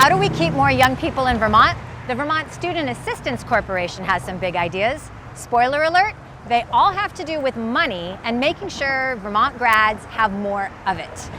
How do we keep more young people in Vermont? The Vermont Student Assistance Corporation has some big ideas. Spoiler alert, they all have to do with money and making sure Vermont grads have more of it.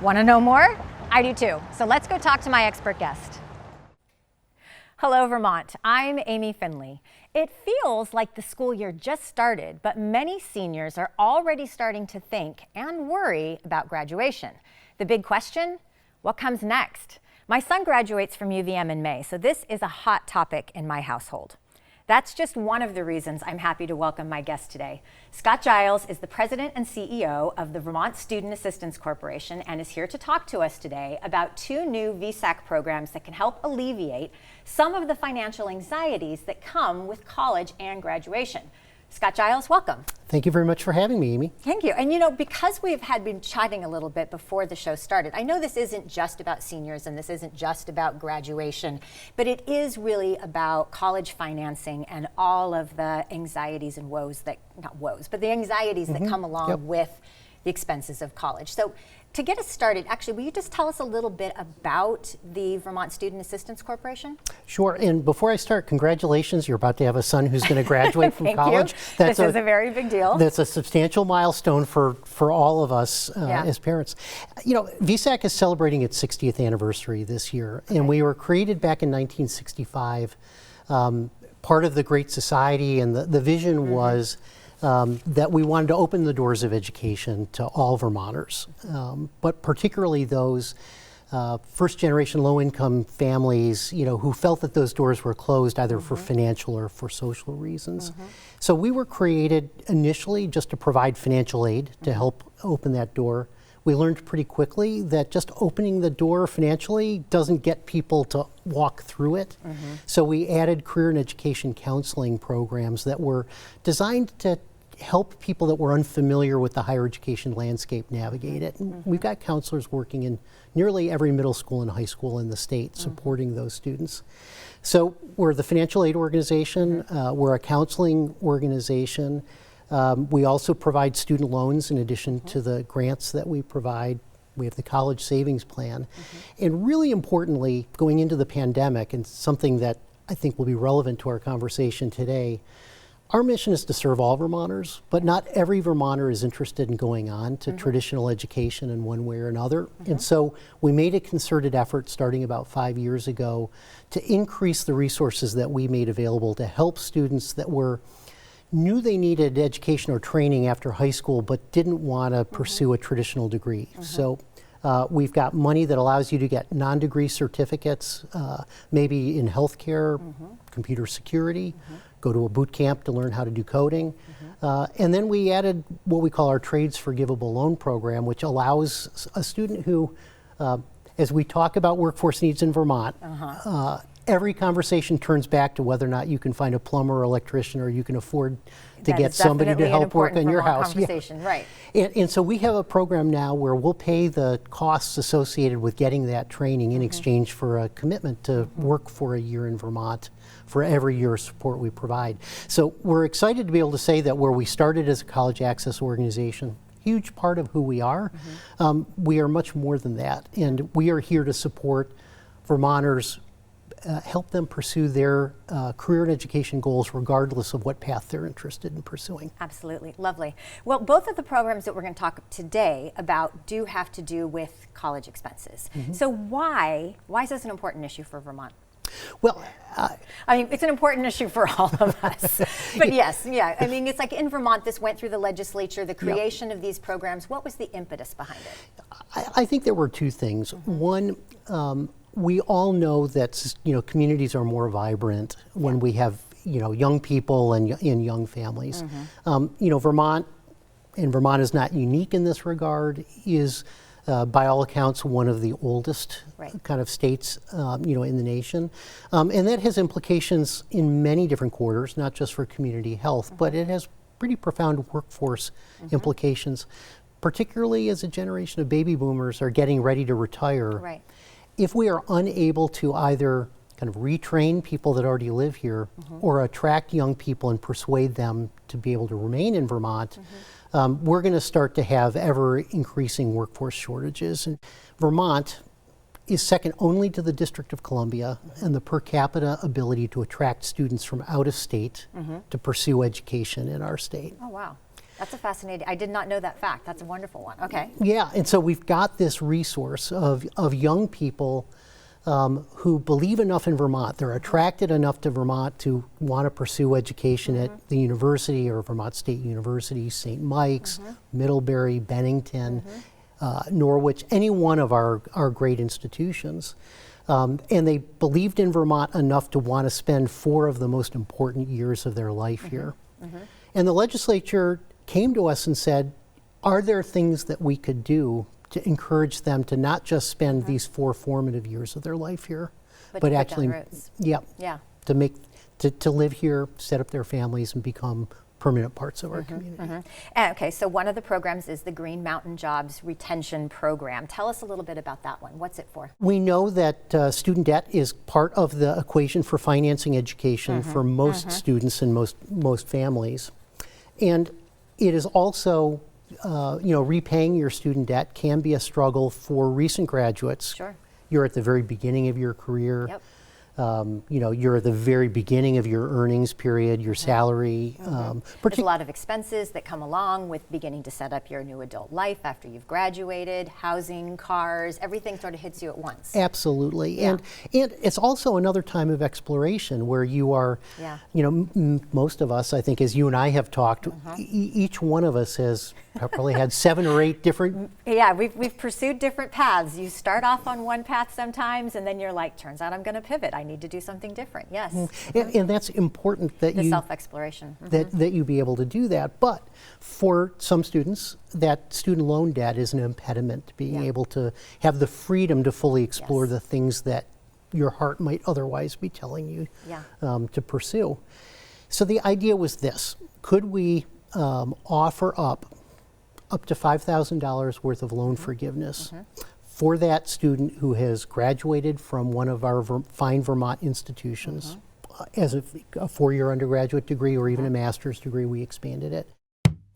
Want to know more? I do too. So let's go talk to my expert guest. Hello, Vermont. I'm Amy Finley. It feels like the school year just started, but many seniors are already starting to think and worry about graduation. The big question, what comes next? My son graduates from UVM in May, so this is a hot topic in my household. That's just one of the reasons I'm happy to welcome my guest today. Scott Giles is the president and CEO of the Vermont Student Assistance Corporation and is here to talk to us today about two new VSAC programs that can help alleviate some of the financial anxieties that come with college and graduation. Scott Giles, welcome. Thank you very much for having me, Amy. Thank you. And you know, because we've been chatting a little bit before the show started, I know this isn't just about seniors and this isn't just about graduation, but it is really about college financing and all of the anxieties and woes that, not woes, but the anxieties that come along with the expenses of college. So to get us started, actually, will you just tell us a little bit about the Vermont Student Assistance Corporation? Sure, and before I start, congratulations, you're about to have a son who's going to graduate from college. This is a very big deal. That's a substantial milestone for all of us as parents. You know, VSAC is celebrating its 60th anniversary this year, and we were created back in 1965, part of the Great Society, and the vision was that we wanted to open the doors of education to all Vermonters, but particularly those first-generation low-income families, you know, who felt that those doors were closed either for financial or for social reasons. So we were created initially just to provide financial aid to help open that door. We learned pretty quickly that just opening the door financially doesn't get people to walk through it. So we added career and education counseling programs that were designed to help people that were unfamiliar with the higher education landscape navigate it. And we've got counselors working in nearly every middle school and high school in the state supporting those students. So we're the financial aid organization, we're a counseling organization. We also provide student loans in addition to the grants that we provide. We have the college savings plan. And really importantly, going into the pandemic, and something that I think will be relevant to our conversation today, our mission is to serve all Vermonters, but not every Vermonter is interested in going on to traditional education in one way or another. And so we made a concerted effort starting about 5 years ago to increase the resources that we made available to help students that knew they needed education or training after high school but didn't want to pursue a traditional degree. So we've got money that allows you to get non-degree certificates, maybe in healthcare, computer security, go to a boot camp to learn how to do coding. And then we added what we call our Trades Forgivable Loan Program, which allows a student who, as we talk about workforce needs in Vermont, every conversation turns back to whether or not you can find a plumber or electrician or you can afford to get somebody to help work on your house. Right. And so we have a program now where we'll pay the costs associated with getting that training in exchange for a commitment to work for a year in Vermont for every year of support we provide. So we're excited to be able to say that where we started as a college access organization, huge part of who we are, we are much more than that. And we are here to support Vermonters, help them pursue their career and education goals regardless of what path they're interested in pursuing. Absolutely, lovely. Well, both of the programs that we're going to talk today about do have to do with college expenses. So why is this an important issue for Vermont? Well, I mean, it's an important issue for all of us. But yes, I mean, it's like in Vermont, this went through the legislature, the creation of these programs. What was the impetus behind it? I think there were two things. One, we all know that communities are more vibrant when we have young people and young families. Vermont, and Vermont is not unique in this regard, is by all accounts one of the oldest kind of states in the nation, and that has implications in many different quarters, not just for community health, but it has pretty profound workforce implications, particularly as a generation of baby boomers are getting ready to retire. If we are unable to either kind of retrain people that already live here or attract young people and persuade them to be able to remain in Vermont, we're going to start to have ever increasing workforce shortages. And Vermont, is second only to the District of Columbia and the per capita ability to attract students from out of state to pursue education in our state. Oh, wow. That's a fascinating, I did not know that fact. That's a wonderful one. Okay. Yeah, and so we've got this resource of young people who believe enough in Vermont. They're attracted enough to Vermont to want to pursue education at the university or Vermont State University, St. Mike's, Middlebury, Bennington, Norwich, any one of our great institutions. And they believed in Vermont enough to want to spend 4 of the most important years of their life here. And the legislature came to us and said, are there things that we could do to encourage them to not just spend these 4 formative years of their life here, but actually, to live here, set up their families, and become permanent parts of our community. Okay, so one of the programs is the Green Mountain Jobs Retention Program. Tell us a little bit about that one. What's it for? We know that student debt is part of the equation for financing education for most students and most families. And it is also, repaying your student debt can be a struggle for recent graduates. Sure. You're at the very beginning of your career. Yep. You're at the very beginning of your earnings period, your salary. There's a lot of expenses that come along with beginning to set up your new adult life after you've graduated, housing, cars, everything sort of hits you at once. Absolutely. And it's also another time of exploration where you are, most of us, I think, as you and I have talked, each one of us has probably had 7 or 8 different. Yeah, we've pursued different paths. You start off on one path sometimes, and then you're like, turns out I'm going to pivot. I need to do something different. Yes. And that's important that the self-exploration. That you be able to do that. But for some students, that student loan debt is an impediment to being able to have the freedom to fully explore the things that your heart might otherwise be telling you to pursue. So the idea was this: could we offer up to $5,000 worth of loan forgiveness for that student who has graduated from one of our fine Vermont institutions as a 4-year undergraduate degree or even a master's degree. We expanded it.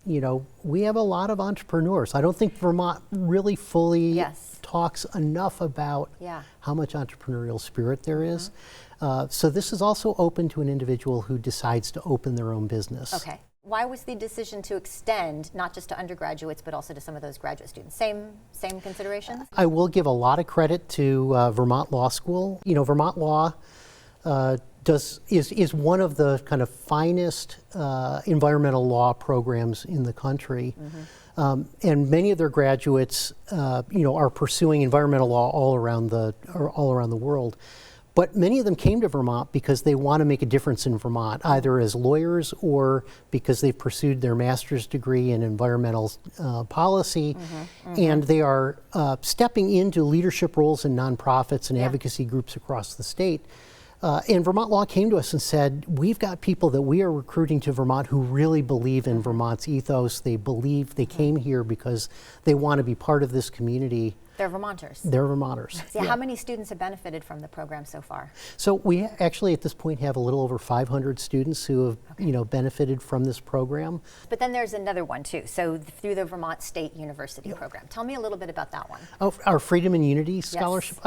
We have a lot of entrepreneurs. I don't think Vermont really fully talks enough about how much entrepreneurial spirit there is. So this is also open to an individual who decides to open their own business. Okay. Why was the decision to extend not just to undergraduates but also to some of those graduate students? Same considerations? I will give a lot of credit to Vermont Law School. Vermont Law is one of the kind of finest environmental law programs in the country. And many of their graduates, are pursuing environmental law all around the world. But many of them came to Vermont because they want to make a difference in Vermont, either as lawyers or because they've pursued their master's degree in environmental policy, and they are stepping into leadership roles in nonprofits and advocacy groups across the state. And Vermont Law came to us and said, we've got people that we are recruiting to Vermont who really believe in Vermont's ethos. They believe they came here because they want to be part of this community. They're Vermonters. They're Vermonters. So how many students have benefited from the program so far? So we actually at this point have a little over 500 students who have benefited from this program. But then there's another one too. So through the Vermont State University program. Tell me a little bit about that one. Oh, our Freedom and Unity Scholarship.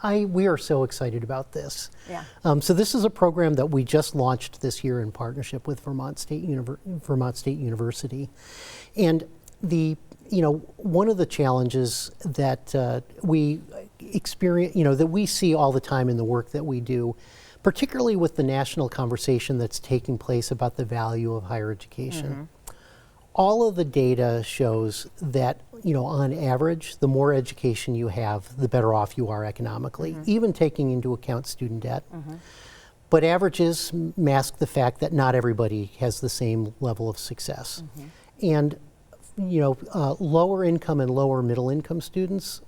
We are so excited about this. Yeah. So this is a program that we just launched this year in partnership with Vermont State University. And one of the challenges that we experience, that we see all the time in the work that we do, particularly with the national conversation that's taking place about the value of higher education. All of the data shows that, on average, the more education you have, the better off you are economically, even taking into account student debt. But averages mask the fact that not everybody has the same level of success. And lower income and lower middle income students,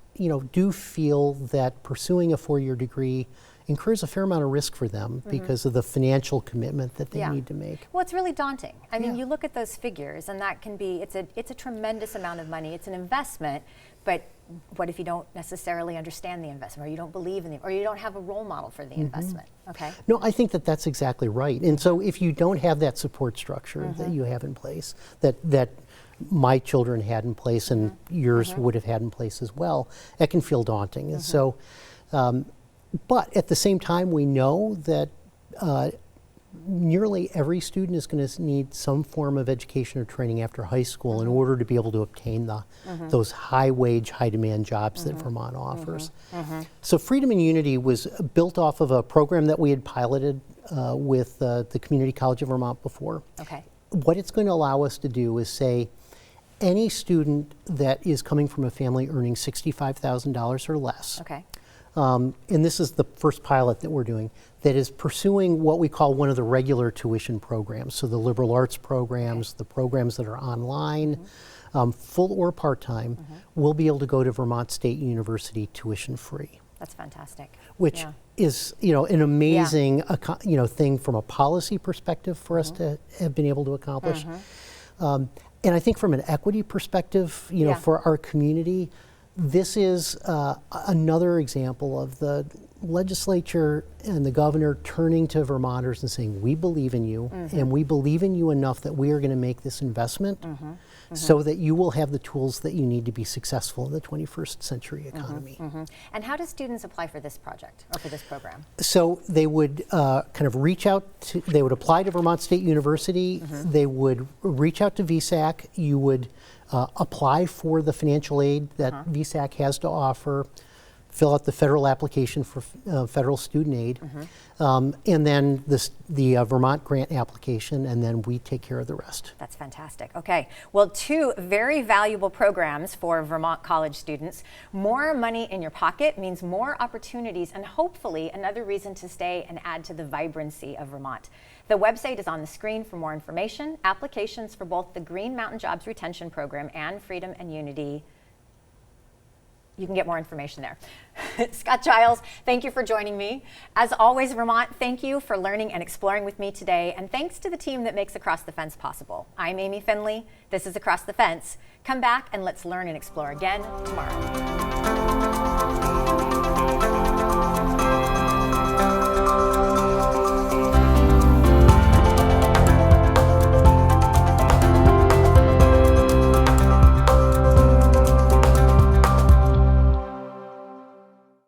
do feel that pursuing a 4-year degree incurs a fair amount of risk for them because of the financial commitment that they need to make. Well, it's really daunting. I mean, you look at those figures, and that can be, it's a tremendous amount of money. It's an investment, but what if you don't necessarily understand the investment, or you don't believe in it, or you don't have a role model for the investment? Okay. No, I think that that's exactly right. And so if you don't have that support structure that you have in place, that my children had in place and yours would have had in place as well, it can feel daunting. And so But at the same time, we know that nearly every student is going to need some form of education or training after high school in order to be able to obtain those high-wage, high-demand jobs that Vermont offers. So Freedom and Unity was built off of a program that we had piloted with the Community College of Vermont before. Okay. What it's going to allow us to do is say, any student that is coming from a family earning $65,000 or less, Okay. and this is the first pilot that we're doing, that is pursuing what we call one of the regular tuition programs. So the liberal arts programs, the programs that are online, full or part-time, will be able to go to Vermont State University tuition free. That's fantastic. Which is, an amazing, thing from a policy perspective for us to have been able to accomplish. And I think from an equity perspective, for our community, this is another example of the legislature and the governor turning to Vermonters and saying, we believe in you, and we believe in you enough that we are going to make this investment so that you will have the tools that you need to be successful in the 21st century economy. And how do students apply for this project or for this program? So they would kind of reach out to, they would apply to Vermont State University, they would reach out to VSAC, you would apply for the financial aid that VSAC has to offer, fill out the federal application for federal student aid, and then the Vermont grant application, and then we take care of the rest. That's fantastic. Okay, well, two very valuable programs for Vermont college students. More money in your pocket means more opportunities and hopefully another reason to stay and add to the vibrancy of Vermont. The website is on the screen for more information. Applications for both the Green Mountain Jobs Retention Program and Freedom and Unity. You can get more information there. Scott Giles, thank you for joining me. As always, Vermont, thank you for learning and exploring with me today, and thanks to the team that makes Across the Fence possible. I'm Amy Finley. This is Across the Fence. Come back and let's learn and explore again tomorrow.